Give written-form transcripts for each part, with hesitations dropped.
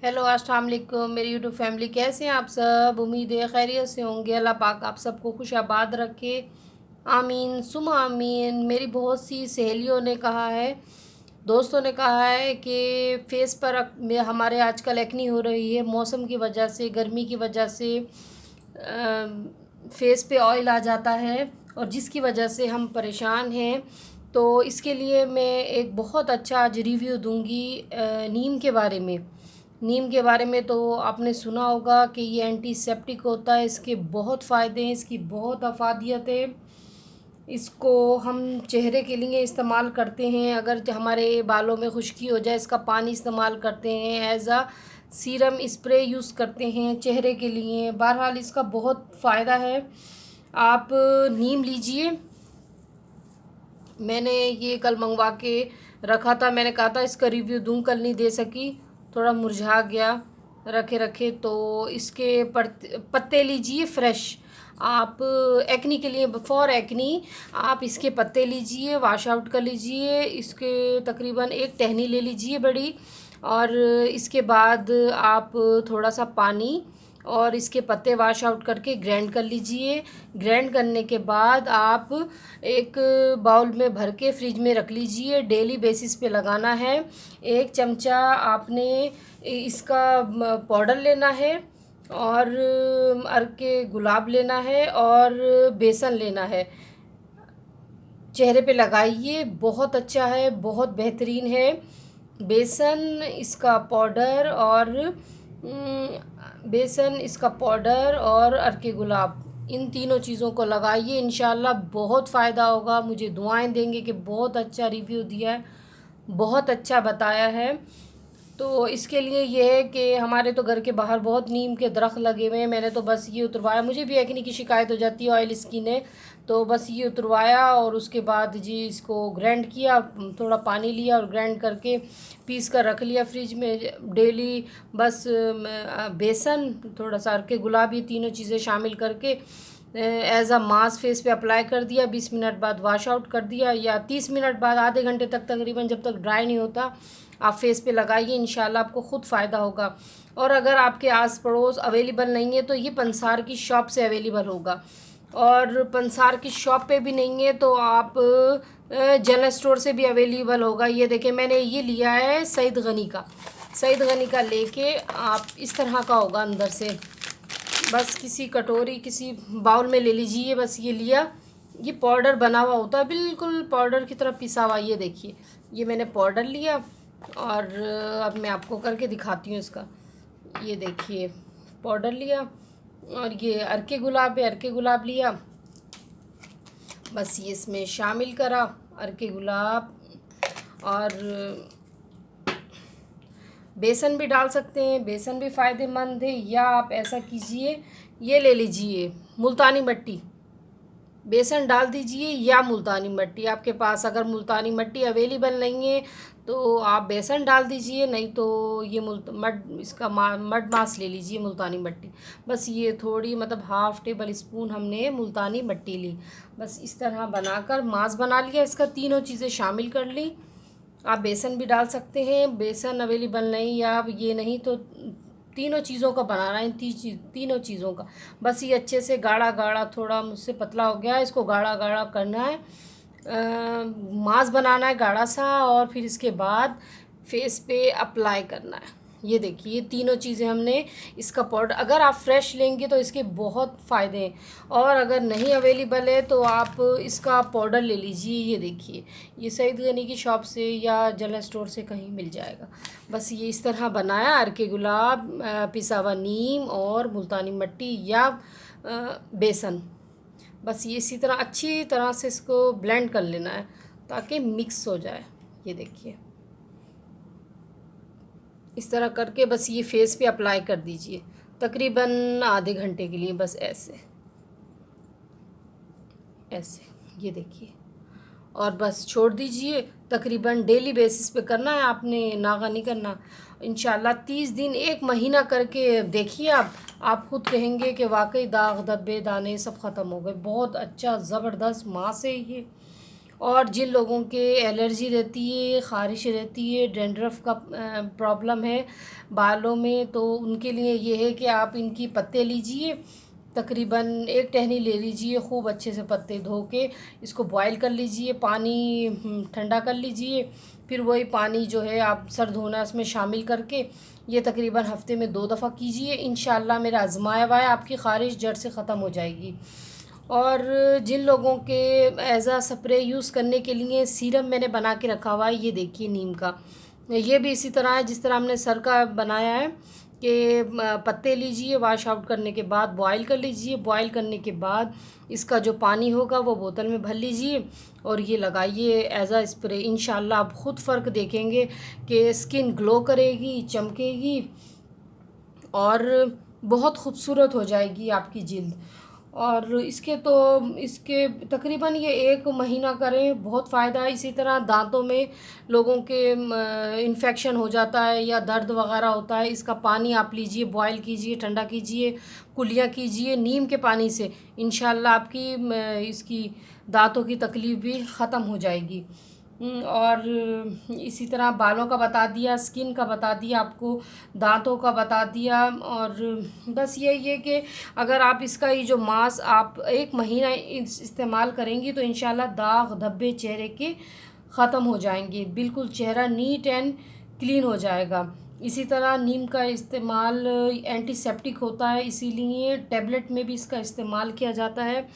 Hello अस्सलाम वालेकुम मेरी यूट्यूब फैमिली, कैसे हैं आप सब। उम्मीद है खैरियत से होंगे। अल्लाह पाक आप सबको खुश आबाद रखे, आमीन सुमा आमीन। मेरी बहुत सी सहेलियों ने कहा है, दोस्तों ने कहा है कि फेस पर हमारे आजकल एक्नी हो रही है, मौसम की वजह से, गर्मी की वजह से फेस पे ऑयल आ जाता है और जिसकी वजह से हम परेशान हैं। तो इसके लिए मैं एक बहुत अच्छा आज रिव्यू दूंगी नीम के बारे में। नीम के बारे में तो आपने सुना होगा कि ये एंटीसेप्टिक होता है, इसके बहुत फ़ायदे हैं, इसकी बहुत अफादियत है। इसको हम चेहरे के लिए इस्तेमाल करते हैं, अगर हमारे बालों में खुश्की हो जाए इसका पानी इस्तेमाल करते हैं, as a serum spray use करते हैं चेहरे के लिए। बहरहाल इसका बहुत फ़ायदा है। आप नीम लीजिए। मैंने ये कल मंगवा के रखा था, मैंने कहा था इसका रिव्यू दूँ, कल नहीं दे सकी, थोड़ा मुरझा गया रखे रखे। तो इसके पत्ते लीजिए फ्रेश। आप एक्नी के लिए, फॉर एक्नी आप इसके पत्ते लीजिए, वाश आउट कर लीजिए। इसके तकरीबन एक टहनी ले लीजिए बड़ी, और इसके बाद आप थोड़ा सा पानी और इसके पत्ते वाश आउट करके ग्राइंड कर लीजिए। ग्राइंड करने के बाद आप एक बाउल में भर के फ्रिज में रख लीजिए। डेली बेसिस पे लगाना है। एक चमचा आपने इसका पाउडर लेना है, और अर्के गुलाब लेना है, और बेसन लेना है। चेहरे पे लगाइए, बहुत अच्छा है, बहुत बेहतरीन है। बेसन इसका पाउडर और अर्के गुलाब, इन तीनों चीज़ों को लगाइए, इंशाल्लाह बहुत फ़ायदा होगा। मुझे दुआएं देंगे कि बहुत अच्छा रिव्यू दिया है, बहुत अच्छा बताया है। तो इसके लिए ये है कि हमारे तो घर के बाहर बहुत नीम के दरख्त लगे हुए हैं। मैंने तो बस ये उतरवाया, मुझे भी एक्ने की शिकायत हो जाती है, ऑयल स्किन है, तो बस ये उतरवाया और उसके बाद जी इसको ग्राइंड किया, थोड़ा पानी लिया और ग्राइंड करके पीस कर रख लिया फ्रिज में। डेली बस बेसन, थोड़ा सा अर्के गुलाब, ये तीनों चीज़ें शामिल करके एज़ अ मास फेस पे अप्लाई कर दिया। 20 मिनट बाद वॉश आउट कर दिया, या 30 मिनट बाद, आधे घंटे तक तकरीबन, जब तक ड्राई नहीं होता आप फेस पे लगाइए, इंशाल्लाह आपको ख़ुद फ़ायदा होगा। और अगर आपके आस पड़ोस अवेलेबल नहीं है तो ये पंसार की शॉप से अवेलेबल होगा, और पंसार की शॉप पे भी नहीं है तो आप जनरल स्टोर से भी अवेलेबल होगा। ये देखिए, मैंने ये लिया है सईद गनी का। सईद गनी का लेके आप इस तरह का होगा अंदर से, बस किसी कटोरी, किसी बाउल में ले लीजिए। बस ये लिया, ये पाउडर बना हुआ होता है, बिल्कुल पाउडर की तरह पिसा हुआ। ये देखिए, ये मैंने पाउडर लिया, और अब मैं आपको करके दिखाती हूँ इसका। ये देखिए, पाउडर लिया, और ये अर्के गुलाब है, अर्के गुलाब लिया, बस ये इसमें शामिल करा अर्के गुलाब। और बेसन भी डाल सकते हैं, बेसन भी फ़ायदेमंद है। या आप ऐसा कीजिए, ये ले लीजिए मुल्तानी मिट्टी, बेसन डाल दीजिए, या मुल्तानी मिट्टी आपके पास, अगर मुल्तानी मिट्टी अवेलेबल नहीं है तो आप बेसन डाल दीजिए, नहीं तो ये मड मास ले लीजिए मुल्तानी मिट्टी। बस ये थोड़ी, मतलब हाफ़ टेबल स्पून हमने मुल्तानी मिट्टी ली। बस इस तरह बनाकर मास बना लिया, इसका तीनों चीज़ें शामिल कर ली। आप बेसन भी डाल सकते हैं, बेसन अवेलेबल नहीं, या आप ये नहीं तो तीनों चीज़ों का बनाना है, तीनों चीज़ों का। बस ये अच्छे से गाढ़ा गाढ़ा, थोड़ा मुझसे पतला हो गया है, इसको गाढ़ा गाढ़ा करना है, मास बनाना है गाढ़ा सा, और फिर इसके बाद फेस पे अप्लाई करना है। ये देखिए, ये तीनों चीज़ें हमने, इसका पाउडर अगर आप फ्रेश लेंगे तो इसके बहुत फ़ायदे हैं, और अगर नहीं अवेलेबल है तो आप इसका पाउडर ले लीजिए। ये देखिए, ये सईद गनी की शॉप से या जनरल स्टोर से कहीं मिल जाएगा। बस ये इस तरह बनाया, अर्के गुलाब, पिसा हुआ नीम और मुल्तानी मिट्टी या बेसन। बस ये इसी तरह अच्छी तरह से इसको ब्लेंड कर लेना है ताकि मिक्स हो जाए। ये देखिए, इस तरह करके बस ये फेस पे अप्लाई कर दीजिए तकरीबन आधे घंटे के लिए, बस ऐसे ऐसे। ये देखिए, और बस छोड़ दीजिए। तकरीबन डेली बेसिस पे करना है आपने, नागा नहीं करना। इंशाल्लाह 30 दिन, एक महीना करके देखिए, आप खुद कहेंगे कि वाकई दाग धब्बे दाने सब ख़त्म हो गए। बहुत अच्छा ज़बरदस्त मास है ये, और जिन लोगों के एलर्जी रहती है, ख़ारिश रहती है, डैंड्रफ का प्रॉब्लम है बालों में, तो उनके लिए ये है कि आप इनकी पत्ते लीजिए, तकरीबन एक टहनी ले लीजिए, खूब अच्छे से पत्ते धो के इसको बॉयल कर लीजिए, पानी ठंडा कर लीजिए, फिर वही पानी जो है आप सर धोना उसमें शामिल करके ये तकरीबन हफ्ते में 2 दफ़ा कीजिए। इंशाल्लाह मेरा आज़माया हुआ है, आपकी ख़ारिश जड़ से ख़त्म हो जाएगी। और जिन लोगों के एज़ा स्प्रे यूज़ करने के लिए सीरम मैंने बना के रखा हुआ है, ये देखिए नीम का, ये भी इसी तरह है जिस तरह हमने सर का बनाया है कि पत्ते लीजिए, वॉश आउट करने के बाद बॉयल कर लीजिए, बॉयल करने के बाद इसका जो पानी होगा वो बोतल में भर लीजिए और ये लगाइए एज़ स्प्रे। इंशाल्लाह आप ख़ुद फ़र्क देखेंगे कि स्किन ग्लो करेगी, चमकेगी और बहुत खूबसूरत हो जाएगी आपकी जिल्द। और इसके तकरीबन ये 1 महीना करें, बहुत फ़ायदा है। इसी तरह दांतों में लोगों के इन्फेक्शन हो जाता है या दर्द वग़ैरह होता है, इसका पानी आप लीजिए, बॉयल कीजिए, ठंडा कीजिए, कुलियाँ कीजिए नीम के पानी से, इंशाल्लाह आपकी इसकी दांतों की तकलीफ़ भी ख़त्म हो जाएगी। और इसी तरह बालों का बता दिया, स्किन का बता दिया आपको, दांतों का बता दिया। और बस यही है कि अगर आप इसका ये जो मास्क आप 1 महीना इस्तेमाल करेंगी तो इंशाल्लाह दाग धब्बे चेहरे के ख़त्म हो जाएंगे, बिल्कुल चेहरा नीट एंड क्लीन हो जाएगा। इसी तरह नीम का इस्तेमाल एंटीसेप्टिक होता है, इसीलिए टैबलेट में भी इसका इस्तेमाल किया जाता है।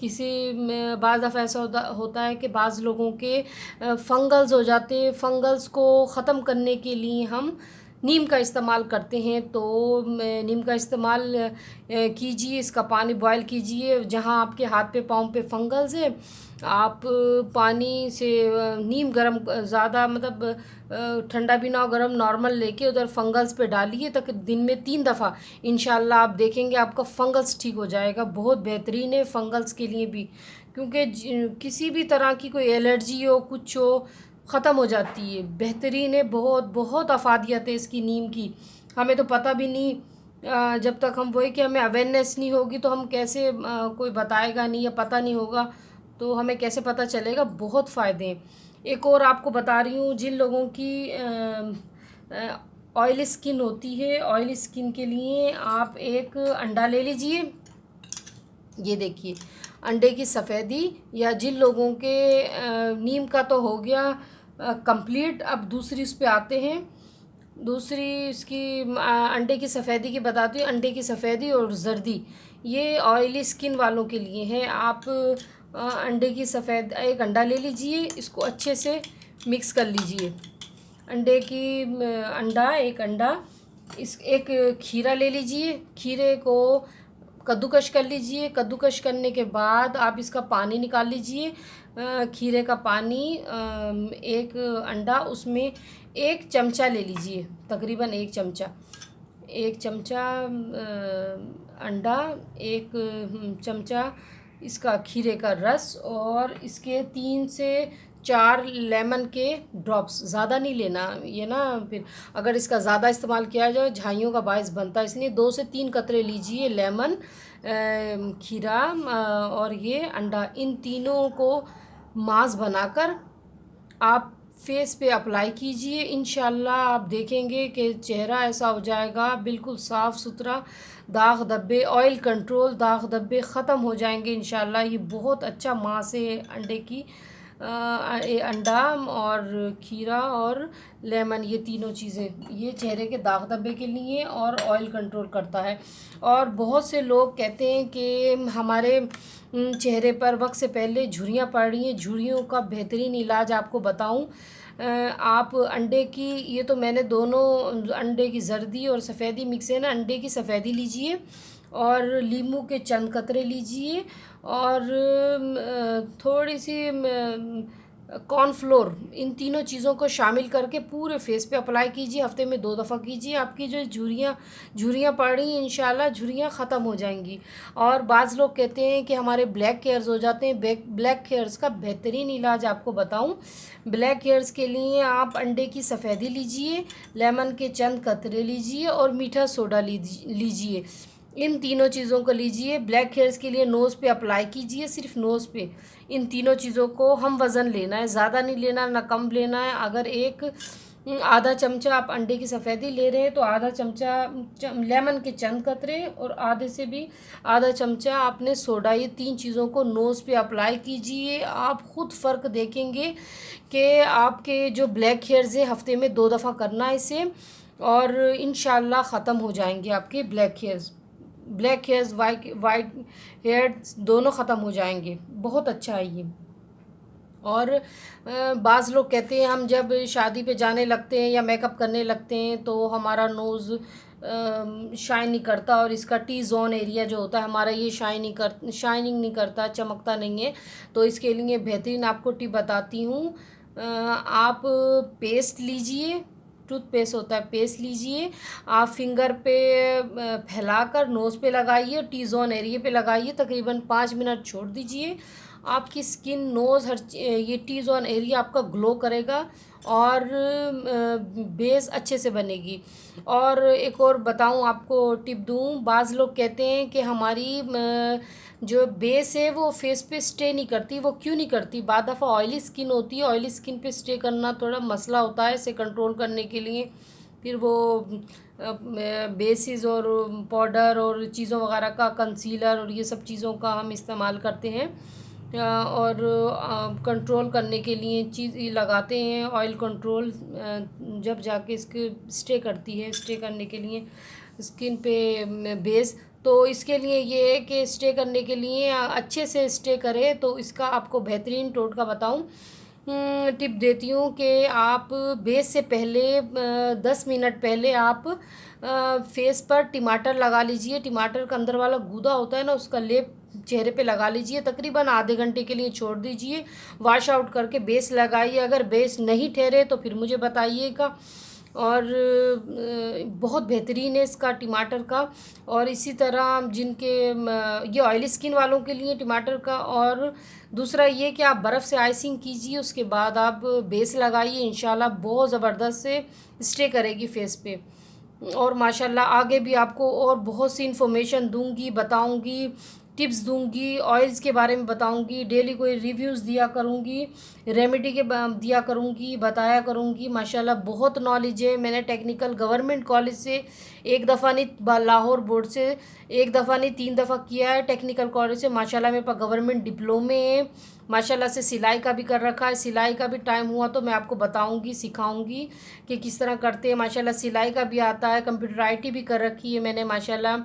किसी में बाज़ दफ़ा ऐसा होता है कि बाज़ लोगों के फंगल्स हो जाते हैं, फंगल्स को ख़त्म करने के लिए हम नीम का इस्तेमाल करते हैं। तो नीम का इस्तेमाल कीजिए, इसका पानी बॉयल कीजिए, जहाँ आपके हाथ पे पाँव पे फंगल्स है आप पानी से नीम गर्म ज़्यादा मतलब ठंडा भी ना हो, गर्म नॉर्मल लेके उधर फंगल्स पे डालिए, तक दिन में 3 दफ़ा इंशाल्लाह आप देखेंगे आपका फंगल्स ठीक हो जाएगा। बहुत बेहतरीन है फंगल्स के लिए भी, क्योंकि किसी भी तरह की कोई एलर्जी हो, कुछ हो, ख़त्म हो जाती है। बेहतरीन है, बहुत बहुत अफादियत है इसकी नीम की, हमें तो पता भी नहीं। जब तक हम वही कि हमें अवेयरनेस नहीं होगी तो हम कैसे कोई बताएगा नहीं या पता नहीं होगा तो हमें कैसे पता चलेगा। बहुत फ़ायदे हैं। एक और आपको बता रही हूँ, जिन लोगों की ऑयली स्किन होती है, ऑयली स्किन के लिए आप एक अंडा ले लीजिए, ये देखिए अंडे की सफ़ेदी, या जिन लोगों के नीम का तो हो गया कंप्लीट, अब दूसरी उस पे आते हैं। दूसरी इसकी अंडे की सफ़ेदी की बताती हूँ। अंडे की सफ़ेदी और जर्दी ये ऑयली स्किन वालों के लिए है। आप अंडे की सफ़ेद एक अंडा ले लीजिए, इसको अच्छे से मिक्स कर लीजिए। एक अंडा, इस एक खीरा ले लीजिए, खीरे को कद्दूकश कर लीजिए। कद्दूकश करने के बाद आप इसका पानी निकाल लीजिए, खीरे का पानी, एक अंडा, उसमें 1 चमचा ले लीजिए, तकरीबन 1 चमचा अंडा, 1 चमचा इसका खीरे का रस, और इसके 3 से 4 लेमन के ड्रॉप्स, ज़्यादा नहीं लेना ये ना, फिर अगर इसका ज़्यादा इस्तेमाल किया जाए झाइयों का बायस बनता है, इसलिए 2 से 3 कतरे लीजिए लेमन, खीरा और ये अंडा, इन तीनों को मास्क बनाकर आप फेस पे अप्लाई कीजिए। इंशाल्लाह आप देखेंगे कि चेहरा ऐसा हो जाएगा बिल्कुल साफ़ सुथरा, दाग धब्बे, ऑयल कंट्रोल, दाग धब्बे ख़त्म हो जाएंगे इंशाल्लाह। ये बहुत अच्छा मांस है अंडे की, अंडा और खीरा और लेमन, ये तीनों चीज़ें ये चेहरे के दाग धब्बे के लिए और ऑयल कंट्रोल करता है। और बहुत से लोग कहते हैं कि हमारे चेहरे पर वक्त से पहले झुर्रियाँ पड़ रही हैं, झुर्रियों का बेहतरीन इलाज आपको बताऊं, आप अंडे की, ये तो मैंने दोनों अंडे की जर्दी और सफ़ेदी मिक्स है ना, अंडे की सफ़ेदी लीजिए और नींबू के चंद कतरे लीजिए और थोड़ी सी कॉर्नफ्लोर, इन तीनों चीज़ों को शामिल करके पूरे फेस पे अप्लाई कीजिए, हफ्ते में 2 दफ़ा कीजिए। आपकी जो झुर्रियाँ पड़ रही हैं इंशाल्लाह झुर्रियाँ ख़त्म हो जाएंगी। और बाज़ लोग कहते हैं कि हमारे ब्लैक हेयर्स हो जाते हैं, ब्लैक हेयर्स का बेहतरीन इलाज आपको बताऊं। ब्लैक हेयर्स के लिए आप अंडे की सफ़ेदी लीजिए, लेमन के चंद कतरे लीजिए और मीठा सोडा लीजिए। इन तीनों चीज़ों को लीजिए। ब्लैक हेयर्स के लिए नोज़ पे अप्लाई कीजिए, सिर्फ नोज़ पे। इन तीनों चीज़ों को हम वज़न लेना है, ज़्यादा नहीं लेना ना कम लेना है। अगर एक आधा चमचा आप अंडे की सफ़ेदी ले रहे हैं तो आधा चमचा लेमन के चंद कतरे और आधे से भी आधा चमचा आपने सोडा, ये 3 चीज़ों को नोज़ पे अप्लाई कीजिए। आप ख़ुद फ़र्क देखेंगे कि आपके जो ब्लैक हेयर्स है हफ़्ते में 2 दफ़ा करना है इसे, और इंशाल्लाह ख़त्म हो जाएंगे आपके black hairs. Black hairs, white hairs दोनों ख़त्म हो जाएंगे। बहुत अच्छा है ये। और बाज़ लोग कहते हैं हम जब शादी पे जाने लगते हैं या मेकअप करने लगते हैं तो हमारा नोज़ शाइन नहीं करता, और इसका टी जोन एरिया जो होता है हमारा ये शाइनिंग नहीं करता, चमकता नहीं है। तो इसके लिए बेहतरीन आपको टिप बताती हूँ। आप पेस्ट लीजिए, टूथपेस्ट होता है, पेस्ट लीजिए, आप फिंगर पे फैलाकर नोज़ पे लगाइए, टी जोन एरिया पे लगाइए, तकरीबन 5 मिनट छोड़ दीजिए। आपकी स्किन, नोज़, ये टी जोन एरिया आपका ग्लो करेगा और बेस अच्छे से बनेगी। और एक और बताऊं आपको, टिप दूं, बाज़ लोग कहते हैं कि हमारी जो बेस है वो फेस पे स्टे नहीं करती। वो क्यों नहीं करती? बाद दफ़ा ऑयली स्किन होती है, ऑयली स्किन पे स्टे करना थोड़ा मसला होता है, इसे कंट्रोल करने के लिए फिर वो बेसिस और पाउडर और चीज़ों वगैरह का, कंसीलर और ये सब चीज़ों का हम इस्तेमाल करते हैं, और कंट्रोल करने के लिए चीज़ लगाते हैं, ऑयल कंट्रोल, जब जाके इसके स्टे करती है, स्टे करने के लिए स्किन पे बेस। तो इसके लिए ये है कि स्टे करने के लिए अच्छे से स्टे करे, तो इसका आपको बेहतरीन टोटका बताऊं, टिप देती हूँ कि आप बेस से पहले 10 मिनट पहले आप फेस पर टमाटर लगा लीजिए। टमाटर का अंदर वाला गूदा होता है ना, उसका लेप चेहरे पे लगा लीजिए, तकरीबन आधे घंटे के लिए छोड़ दीजिए। वॉश आउट करके बेस लगाइए। अगर बेस नहीं ठहरे तो फिर मुझे बताइएगा। और बहुत बेहतरीन है इसका टमाटर का। और इसी तरह जिनके ये ऑयली स्किन वालों के लिए टमाटर का। और दूसरा ये कि आप बर्फ़ से आइसिंग कीजिए, उसके बाद आप बेस लगाइए, इंशाल्लाह बहुत ज़बरदस्त से स्टे करेगी फेस पे। और माशाल्लाह आगे भी आपको और बहुत सी इन्फॉर्मेशन दूंगी, बताऊंगी, टिप्स दूंगी, ऑयल्स के बारे में बताऊंगी, डेली कोई रिव्यूज़ दिया करूंगी, रेमेडी के दिया करूंगी, बताया करूंगी। माशाल्लाह बहुत नॉलेज है। मैंने टेक्निकल गवर्नमेंट कॉलेज से एक दफ़ा नहीं, लाहौर बोर्ड से एक दफ़ा नहीं 3 दफ़ा किया है, टेक्निकल कॉलेज से। माशाल्लाह मेरे पास गवर्नमेंट डिप्लोमे है। माशाल्लाह से सिलाई का भी कर रखा है। सिलाई का भी टाइम हुआ तो मैं आपको बताऊंगी, सिखाऊंगी कि किस तरह करते हैं। माशाल्लाह सिलाई का भी आता है, कंप्यूटर IT भी कर रखी है मैंने माशाल्लाह।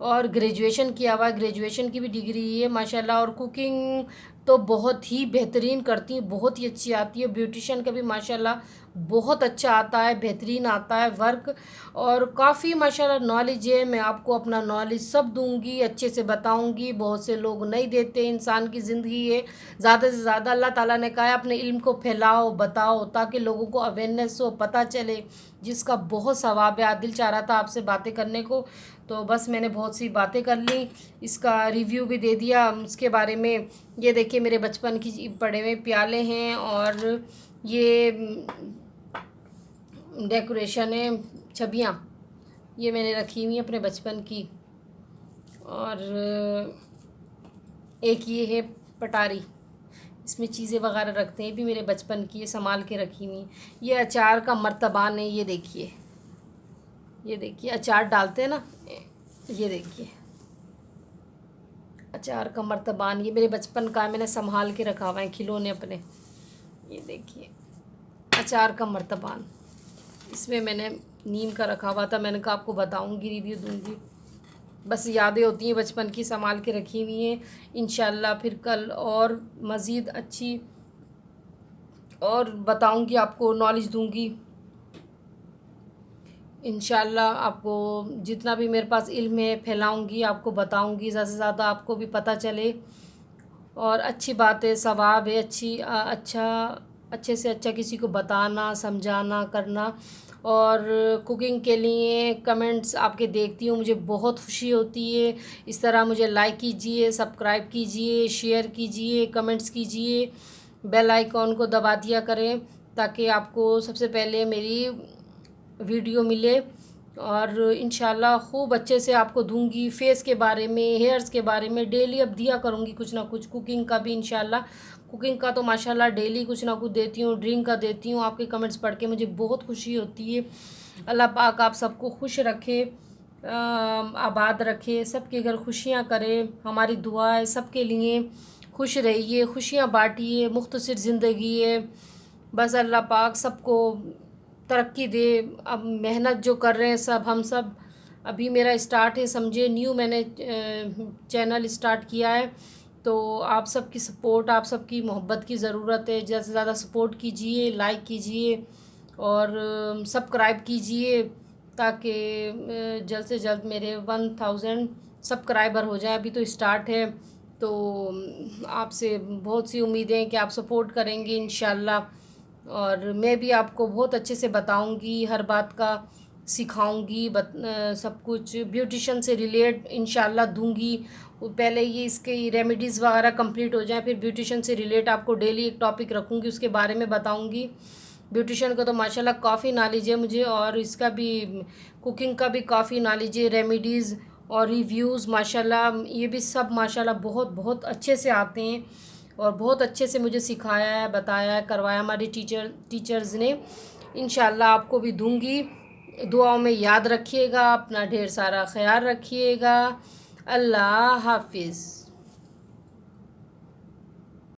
और ग्रेजुएशन किया हुआ है, ग्रेजुएशन की भी डिग्री है माशाल्लाह। और कुकिंग तो बहुत ही बेहतरीन करती हूँ, बहुत ही अच्छी आती है। ब्यूटिशियन का भी माशाल्लाह बहुत अच्छा आता है, बेहतरीन आता है वर्क। और काफ़ी माशाल्लाह नॉलेज है। मैं आपको अपना नॉलेज सब दूंगी, अच्छे से बताऊंगी। बहुत से लोग नहीं देते, इंसान की ज़िंदगी है, ज़्यादा से ज़्यादा अल्लाह ताला ने कहा है अपने इल्म को फैलाओ, बताओ, ताकि लोगों को अवेयरनेस हो, पता चले, जिसका बहुत सवाब है। दिल चाह रहा था आपसे बातें करने को, तो बस मैंने बहुत सी बातें कर ली, इसका रिव्यू भी दे दिया उसके बारे में। ये देखिए मेरे बचपन की पड़े हुए प्याले हैं, और ये डेकोरेशन है, छबियाँ ये मैंने रखी हुई अपने बचपन की। और एक ये है पटारी, इसमें चीज़ें वगैरह रखते हैं, ये भी मेरे बचपन की, ये संभाल के रखी हुई। ये अचार का मर्तबान है, ये देखिए, ये देखिए अचार डालते हैं ना, ये देखिए अचार का मर्तबान, ये मेरे बचपन का है, मैंने संभाल के रखा हुआ है खिलौने अपने। ये देखिए अचार का मर्तबान, इसमें मैंने नीम का रखा हुआ था। मैंने कहा आपको बताऊंगी, रिव्यू दूंगी। बस यादें होती हैं बचपन की, संभाल के रखी हुई हैं। इंशाल्लाह फिर कल और मज़ीद अच्छी और बताऊंगी, आपको नॉलेज दूंगी। इंशाल्लाह आपको जितना भी मेरे पास इल्म है फैलाऊंगी, आपको बताऊंगी, ज़्यादा से ज़्यादा आपको भी पता चले। और अच्छी बात है, सवाब है, अच्छे से अच्छा किसी को बताना, समझाना, करना। और कुकिंग के लिए कमेंट्स आपके देखती हूँ, मुझे बहुत खुशी होती है। इस तरह मुझे लाइक कीजिए, सब्सक्राइब कीजिए, शेयर कीजिए, कमेंट्स कीजिए, बेल आइकॉन को दबा दिया करें ताकि आपको सबसे पहले मेरी वीडियो मिले। और इंशाल्लाह खूब अच्छे से आपको दूंगी। फेस के बारे में, हेयर्स के बारे में डेली अब दिया करूँगी कुछ ना कुछ। कुकिंग का भी इंशाल्लाह, कुकिंग का तो माशाल्लाह डेली कुछ ना कुछ देती हूँ, ड्रिंक का देती हूँ। आपके कमेंट्स पढ़ के मुझे बहुत खुशी होती है। अल्लाह पाक आप सबको खुश रखे, आबाद रखे, सबके घर खुशियाँ करे। हमारी दुआ है सबके लिए। खुश रहिए, खुशियाँ बांटिए, मुख्तसर ज़िंदगी है। बस अल्लाह पाक सबको तरक्की दे। अब मेहनत जो कर रहे हैं सब, हम सब, अभी मेरा स्टार्ट है समझे, न्यू मैंने चैनल स्टार्ट किया है। तो आप सबकी सपोर्ट, आप सबकी मोहब्बत की ज़रूरत है। ज़्यादा से ज़्यादा सपोर्ट कीजिए, लाइक कीजिए और सब्सक्राइब कीजिए, ताकि जल्द से जल्द मेरे 1000 सब्सक्राइबर हो जाए। अभी तो स्टार्ट है, तो आपसे बहुत सी उम्मीदें हैं कि आप सपोर्ट करेंगे इंशाल्लाह। और मैं भी आपको बहुत अच्छे से बताऊंगी, हर बात का सिखाऊंगी, सब कुछ ब्यूटिशन से रिलेट इंशाल्लाह दूंगी। पहले ये इसके रेमेडीज़ वगैरह कंप्लीट हो जाए, फिर ब्यूटिशन से रिलेट आपको डेली एक टॉपिक रखूंगी, उसके बारे में बताऊंगी। ब्यूटिशन का तो माशाल्लाह काफ़ी नॉलेज है मुझे, और इसका भी, कुकिंग का भी काफ़ी नॉलेज है। रेमेडीज़ और रिव्यूज़ माशाल्लाह, ये भी सब माशाल्लाह बहुत बहुत अच्छे से आते हैं, और बहुत अच्छे से मुझे सिखाया है, बताया है, करवाया हमारे टीचर्स ने। इंशाल्लाह आपको भी दूंगी। दुआओं में याद रखिएगा, अपना ढेर सारा ख्याल रखिएगा। अल्लाह हाफिज़।